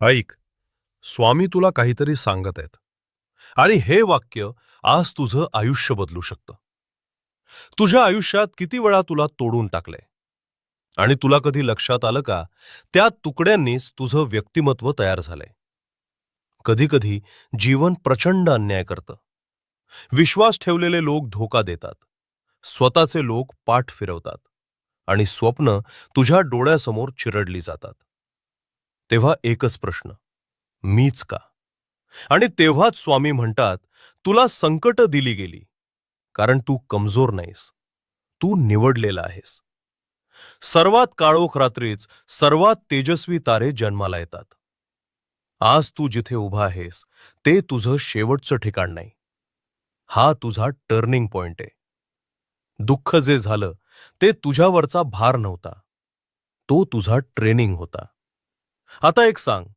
ऐक, स्वामी तुला काहीतरी सांगत आहेत आणि हे वाक्य आज तुझं आयुष्य बदलू शकतं. तुझ्या आयुष्यात किती वेळा तुला तोडून टाकलंय आणि तुला कधी लक्षात आलं का, त्या तुकड्यांनीच तुझं व्यक्तिमत्व तयार झालंय. कधी कधी जीवन प्रचंड अन्याय करतं. विश्वास ठेवलेले लोक धोका देतात. स्वतःचे लोक पाठ फिरवतात आणि स्वप्न तुझ्या डोळ्यासमोर चिरडली जातात. तेव्हा एकच प्रश्न, मीच का? आणि तेव्हाच स्वामी म्हणतात, तुला संकट दिली गेली कारण तू कमजोर नाहीस, तू निवडलेला आहेस. सर्वात काळोख रात्रीच सर्वात तेजस्वी तारे जन्माला येतात. आज तू जिथे उभा आहेस ते तुझं शेवटचं ठिकाण नाही, हा तुझा टर्निंग पॉइंट आहे. दुःख जे झालं ते तुझ्यावरचा भार नव्हता, तो तुझा ट्रेनिंग होता. आता एक सांग,